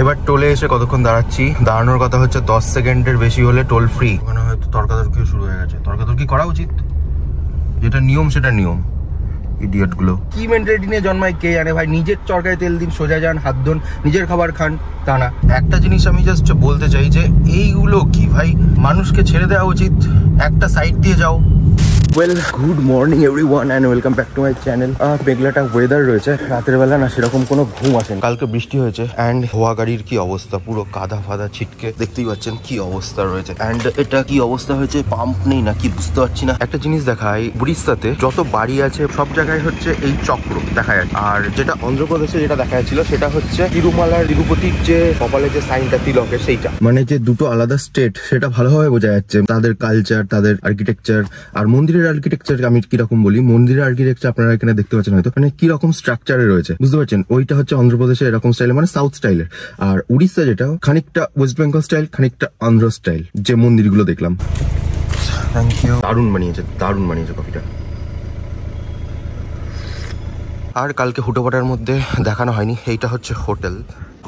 এবার টোলে এসে কতক্ষণ দাঁড়াচ্ছি, দাঁড়ানোর কথা হচ্ছে 10 সেকেন্ডের বেশি হলে টোল ফ্রি। ওখানে হয়তো তর্কাতর্কিও শুরু হয়ে গেছে। তর্কাতর্কি করা উচিত, যেটা নিয়ম সেটা নিয়ম। ইডিয়ট গুলো কি মেন্টালিটি নিয়ে জন্মায় কে জানে ভাই। নিজের চরকায় তেল দিন, সোজা যান, হাত ধোন, নিজের খাবার খান, তা না। একটা জিনিস আমি জাস্ট বলতে চাই যে এইগুলো কি ভাই, মানুষকে ছেড়ে দেওয়া উচিত, একটা সাইড দিয়ে যাও। Well, good morning everyone and welcome back to my channel. মেঘলাটা ওয়েদার রয়েছে, রাতের বেলা না সেরকম কোনো ঘুম আসেনি। কালকে বৃষ্টি হয়েছে অ্যান্ড ধোয়া গাড়ির কি অবস্থা, পুরো কাদা ফাদা ছিটকে দেখতেই পাচ্ছেন কি অবস্থা রয়েছে। অ্যান্ড এটা কি অবস্থা হয়েছে, পাম্প নেই না কি বুঝতে পারছি না। একটা জিনিস দেখায়, উড়িষ্যাতে যত বাড়ি আছে সব জায়গায় হচ্ছে এই চক্র দেখা যাচ্ছে। আর যেটা অন্ধ্রপ্রদেশে যেটা দেখা যাচ্ছিল সেটা হচ্ছে তিরুপতির যে কপালে যে সাইনটা তিলকের, সেইটা মানে যে দুটো আলাদা স্টেট সেটা ভালোভাবে বোঝা যাচ্ছে। তাদের কালচার, তাদের আর্কিটেকচার আর মন্দিরের আর্কিটেকচার আমি কিরকম বলি, মন্দিরের আর্কিটেকচার আপনারা এখানে দেখতে পাচ্ছেন হয়তো, মানে কিরকম স্ট্রাকচারে রয়েছে বুঝতে পারছেন। ওইটা হচ্ছে অন্ধ্রপ্রদেশে এরকম স্টাইলে, মানে সাউথ স্টাইলের। আর উড়িষ্যা যেটা খানিকটা ওয়েস্ট বেঙ্গল স্টাইল, খানিকটা আন্ধ্র স্টাইল। যে মন্দিরগুলো দেখলাম, থ্যাংক ইউ, দারুণ বানিয়েছে কফিটা। আর কালকে হুটোপাটার মধ্যে দেখানো হয়নি, এইটা হচ্ছে হোটেল।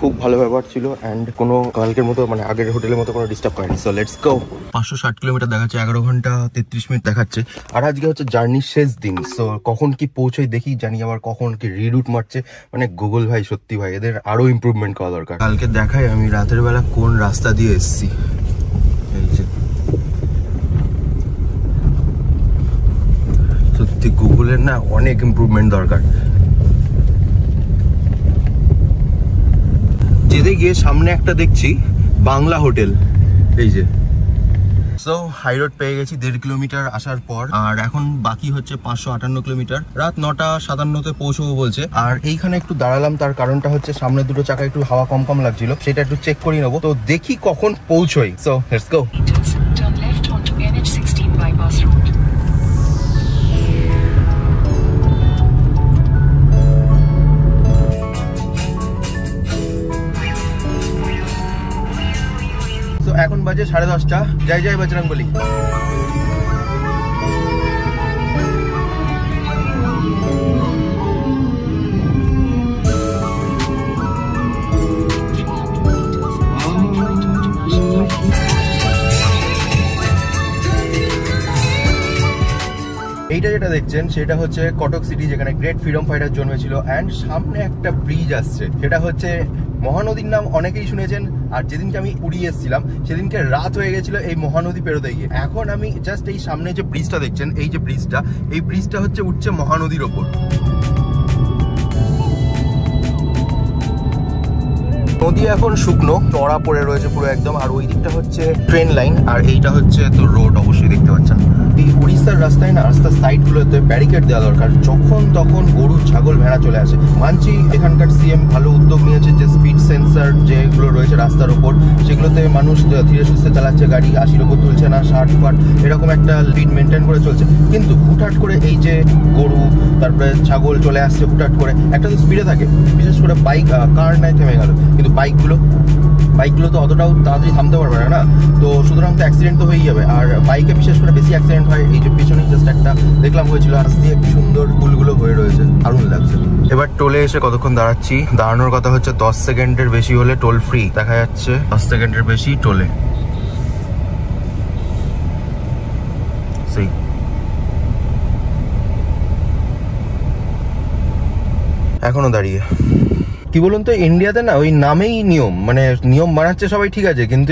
খুব ভালো ব্যবহার ছিল অ্যান্ড কোনো কালকের মতো মানে আগের হোটেলের মতো কোনো ডিস্টার্ব করেনি। So let's go. 560 কিলোমিটার দেখাচ্ছে, 11 ঘন্টা 33 মিনিট দেখাচ্ছে। আর আজকে হচ্ছে জার্নির শেষ দিন। সো কখন কি পৌঁছই দেখি, জানি আবার কখন কি রিরুট মারছে। মানে গুগল ভাই, সত্যি ভাই, এদের আরো ইমপ্রুভমেন্ট করা দরকার। কালকে দেখাই আমি রাতের বেলা কোন রাস্তা দিয়ে এসছি। এই যে সত্যি গুগলের না অনেক ইমপ্রুভমেন্ট দরকার। যেতে গিয়ে সামনে একটা দেখছি বাংলা হোটেল, এই যে। সো হাই রোড পেয়ে গেছি 1.5 কিলোমিটার আসার পর। আর এখন বাকি হচ্ছে 558 কিলোমিটার। রাত 9:57 পৌঁছবো বলছে। আর এইখানে একটু দাঁড়ালাম, তার কারণটা হচ্ছে সামনে দুটো চাকা একটু হাওয়া কম কম লাগছিল, সেটা একটু চেক করে নেবো। তো দেখি কখন পৌঁছই। So let's go. এখন বাজে 10:30। জয় জয় বজরংবলী। এইটা যেটা দেখছেন সেটা হচ্ছে কটক সিটি, যেখানে গ্রেট ফ্রিডম ফাইটার জন্মেছিল। অ্যান্ড সামনে একটা ব্রিজ আসছে, সেটা হচ্ছে মহানদীর নাম অনেকেই শুনেছেন। আর যেদিনকে আমি পুরী এসেছিলাম সেদিনকে রাত হয়ে গেছিল এই মহানদী পেরোতে গিয়ে। এখন আমি জাস্ট এই সামনে যে ব্রিজটা দেখছেন, এই যে ব্রিজটা, এই ব্রিজটা হচ্ছে উঠছে মহানদীর ওপর। নদী এখন শুকনো, চড়া পড়ে রয়েছে পুরো একদম। আর ওই দিকটা হচ্ছে ট্রেন লাইন, আর এইটা হচ্ছে তো রোড, অবশ্যই দেখতে পাচ্ছেন। এই উড়িষ্যার রাস্তায় না, রাস্তার সাইডগুলোতে ব্যারিকেড দেওয়া দরকার। যখন তখন গরু, ছাগল, ভেড়া চলে আসে। মানছি এখানকার সিএম ভালো উদ্যোগ নিয়েছে, যে স্পিড সেন্সার যেগুলো রয়েছে রাস্তার ওপর, সেগুলোতে মানুষ ধীরে সুস্থে চালাচ্ছে গাড়ি, 80-এর ওপর তুলছে না, 60 এরকম একটা স্পিড মেনটেন করে চলছে। কিন্তু হুটহাট করে এই যে গরু, তারপরে ছাগল চলে আসছে হুটহাট করে, একটা তো স্পিডে থাকে, বিশেষ করে বাইক, কার নাই থেমে গেল, কিন্তু বাইকগুলো তো অতটাও তাড়াতাড়ি থামতে পারবে না। তো সুতরাং তো অ্যাক্সিডেন্ট তো হয়েই যাবে। আর বাইকে বিশেষ করে বেশি অ্যাক্সিডেন্ট হয়। এই যে পেছনেই জাস্ট একটা দেখলাম হয়েছিল, আর দিয়ে কি সুন্দর ফুলগুলো হয়ে রয়েছে, দারুণ লাগছে। এবার টোলে এসে কতক্ষণ দাঁড়াচ্ছি, দাঁড়ানোর কথা হচ্ছে 10 সেকেন্ডের বেশি হলে টোল ফ্রি দেখা যাচ্ছে। 10 সেকেন্ডের বেশি টোলে, সেই এখনো দাঁড়িয়ে। কি বলুন তো, ইন্ডিয়াতে না ওই নামেই নিয়ম, মানে নিয়ম বানাচ্ছে সবাই, ঠিক আছে, কিন্তু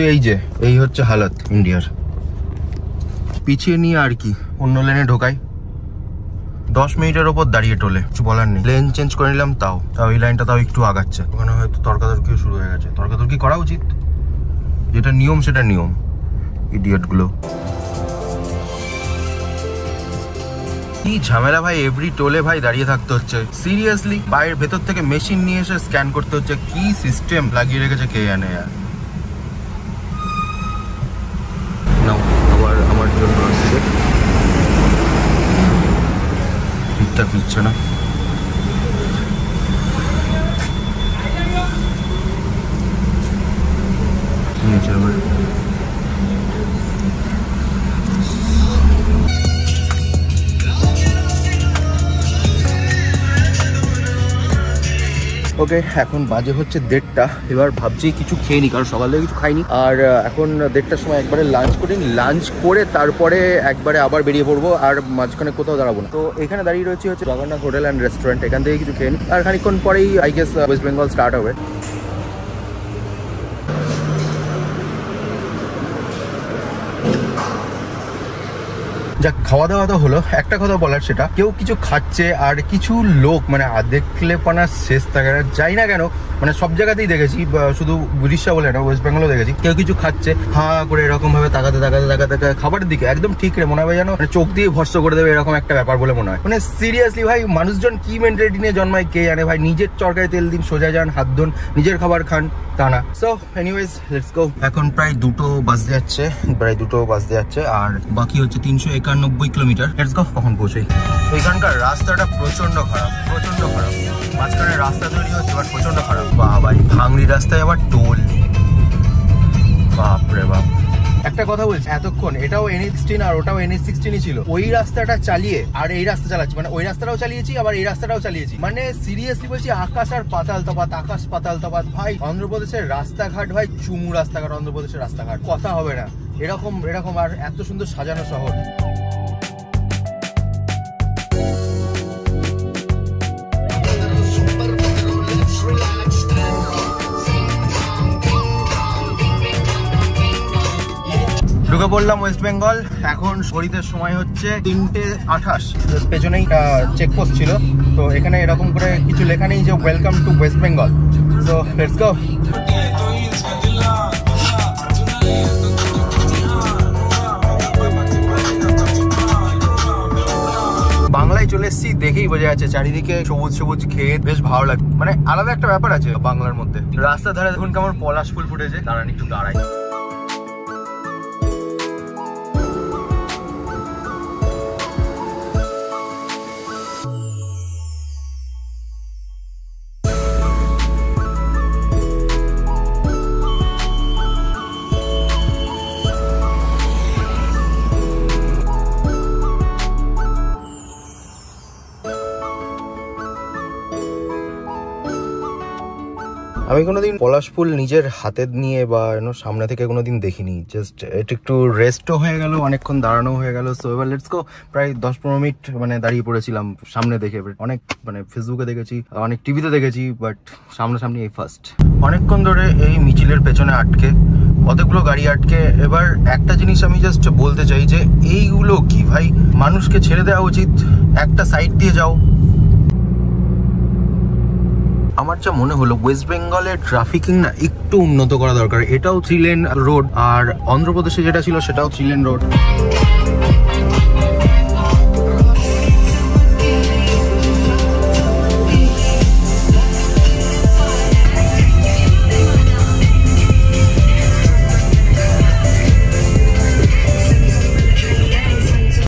এই হচ্ছে হালত ইন্ডিয়ার। পিছিয়ে নিয়ে আর কি অন্য লেনে ঢোকাই। 10 মিনিটের ওপর দাঁড়িয়ে টোলে, কিছু বলার নেই। লেন চেঞ্জ করে নিলাম, তাও এই লাইনটা তাও একটু আগাচ্ছে। ওখানে হয়তো তর্কাতর্কিও শুরু হয়ে গেছে। তর্কাতর্কি করা উচিত, যেটা নিয়ম সেটা নিয়ম। ইডিয়ট গুলো কি ঝামেলা ভাই, এভরি টোলে ভাই দাঁড়িয়ে থাকতে হচ্ছে। সিরিয়াসলি, বাইরের ভেতর থেকে মেশিন নিয়ে এসে স্ক্যান করতে হচ্ছে। কি সিস্টেম লাগিয়ে রেখেছে কে জানে। নাও আবার আমার জন্য আসছে, ঠিকঠাক নিচ্ছে না। নিচের ভাই ওকে, এখন বাজে হচ্ছে 1:30। এবার ভাবছি কিছু খেয়ে নি, কারণ সকাল থেকে কিছু খাইনি। আর এখন 1:30টার সময় একবারে লাঞ্চ করি, লাঞ্চ করে তারপরে একবারে আবার বেরিয়ে পড়বো, আর মাঝখানে কোথাও দাঁড়াবো না। তো এখানে দাঁড়িয়ে রয়েছে হচ্ছে জগন্নাথ হোটেল অ্যান্ড রেস্টুরেন্ট, এখান থেকে কিছু খেয়ে নি, আর খানিকক্ষণ পরেই I guess West Bengal start হবে। যা খাওয়া দাওয়া তো হলো, একটা কথা বলার, সেটা কেউ কিছু খাচ্ছে আর কিছু লোক মানে দেখলে পানার শেষ থাকে না, যাই না কেন, মানে সব জায়গাতেই দেখেছি, শুধু উড়িষ্যা বলে না, ওয়েস্ট বেঙ্গলও দেখেছি, কেউ কিছু খাচ্ছে হাঁ করে এরকম ভাবে তাকাতে তাকাতে তাকাতে খাবারের দিকে একদম ঠিক রে মনে হয় যেন মানে চোখ দিয়ে ভর্ষ করে দেবে, এরকম একটা ব্যাপার বলে মনে হয়। মানে সিরিয়াসলি ভাই, মানুষজন কি মেন্টালিটি নিয়ে জন্মায় কে জানে ভাই। নিজের চরকায় তেল দিন, সোজা যান, হাত ধুন, নিজের খাবার খান, তা না। So anyways let's go. এখন প্রায় 2টো বাজতে যাচ্ছে, আর বাকি হচ্ছে 391 কিলোমিটার। লেটস গো, কখন পৌঁছাই। এখানকার রাস্তাটা প্রচন্ড খারাপ। মাঝখানে রাস্তা তৈরি হচ্ছে, বাট প্রচন্ড খারাপ। বাবা, ভাঙড়ি রাস্তায় আবার টোল, বাপরে বাপ। একটা কথা বলছি, এতক্ষণ এটাও NH16 আর ওটাও NH16 ছিল। ওই রাস্তাটা চালিয়ে আর এই রাস্তা চালাচ্ছি, মানে ওই রাস্তাটাও চালিয়েছি আবার এই রাস্তাটাও চালিয়েছি। মানে সিরিয়াসলি বলছি, আকাশ আর পাতাল তফাৎ, আকাশ পাতাল তফাৎ ভাই। অন্ধ্রপ্রদেশের রাস্তাঘাট ভাই চুমু রাস্তাঘাট, অন্ধ্রপ্রদেশের রাস্তাঘাট কথা হবে না এরকম। আর এত সুন্দর সাজানো শহর। ঢুকে পড়লাম ওয়েস্ট বেঙ্গল। এখন শরীরের সময় হচ্ছে 3:28। পেছনেই চেকপোস্ট ছিল, তো এখানে এরকম করে কিছু লেখা নেই যে welcome to West Bengal. So let's go. বাংলায় চলে এসেছি, দেখেই বোঝা যাচ্ছে চারিদিকে সবুজ সবুজ ক্ষেত, বেশ ভালো লাগে। মানে আলাদা একটা ব্যাপার আছে বাংলার মধ্যে। রাস্তার ধারে দেখুন কেমন পলাশ ফুল ফুটেছে, দাঁড়ান একটু দাঁড়াই। আমি কোনোদিন পলাশ ফুল নিজের হাতে নিয়ে বা সামনে থেকে কোনোদিন দেখিনি। জাস্ট এটা একটু রেস্টও হয়ে গেল, অনেকক্ষণ দাঁড়ানো হয়ে গেল। সো এবার লেটস গো। প্রায় 10-15 মিনিট মানে দাঁড়িয়ে পড়েছিলাম সামনে দেখে। অনেক মানে ফেসবুকে দেখেছি, অনেক টিভিতে দেখেছি, বাট সামনাসামনি এই ফার্স্ট। অনেকক্ষণ ধরে এই মিছিলের পেছনে আটকে, কতগুলো গাড়ি আটকে। এবার একটা জিনিস আমি জাস্ট বলতে চাই যে এইগুলো কি ভাই, মানুষকে ছেড়ে দেওয়া উচিত, একটা সাইড দিয়ে যাও। আমার যা মনে হলো, ওয়েস্ট বেঙ্গলের ট্রাফিকিং না একটু উন্নত করা দরকার। এটাও 3 লেন রোড, আর অন্ধ্রপ্রদেশে যেটা ছিল সেটাও 3 লেন রোড।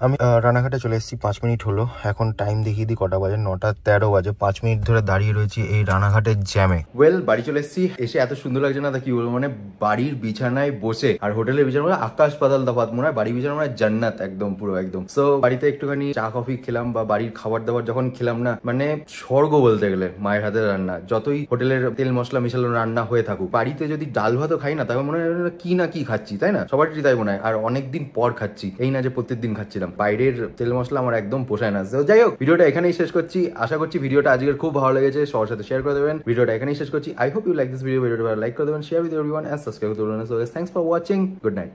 আমি রানাঘাটে চলে এসেছি, 5 মিনিট হলো। এখন টাইম দেখিয়ে দিই কটা বাজে, 9:13 বাজে। 5 মিনিট ধরে দাঁড়িয়ে রয়েছি এই রানাঘাটের জ্যামে। বাড়ি চলে এসেছি। এসে এত সুন্দর লাগছে না, তা কি বলবো। মানে বাড়ির বিছানায় বসে আর হোটেলের বিছানায় আকাশ পাতাল তফাৎ। মনে হয় বাড়ির বিছানা মানে জান্নাত, একদম পুরো একদম। সো বাড়িতে একটুখানি চা কফি খেলাম, বা বাড়ির খাবার দাবার যখন খেলাম না, মানে স্বর্গ বলতে গেলে। মায়ের হাতের রান্না, যতই হোটেলের তেল মশলা মিশালো রান্না হয়ে থাকুক, বাড়িতে যদি ডাল ভাতও খাই না, তাহলে মনে হয় কি না কি খাচ্ছি, তাই না? সবারই তাই মনে হয়। আর অনেকদিন পর খাচ্ছি, এই না যে প্রত্যেকদিন খাচ্ছিলাম। বাইরের তেল মশলা আমার একদম পোষায় না। তো যাই হোক, ভিডিওটা এখানেই শেষ করছি। আশা করছি ভিডিওটা আজকের খুব ভালো লেগেছে, সবার সাথে শেয়ার করে দেবেন। ভিডিওটা এখানেই শেষ করছি। I hope you like this video. ভিডিওটা লাইক করে দেবেন, share with everyone, and subscribe করে দেবেন। So thanks for watching, good night.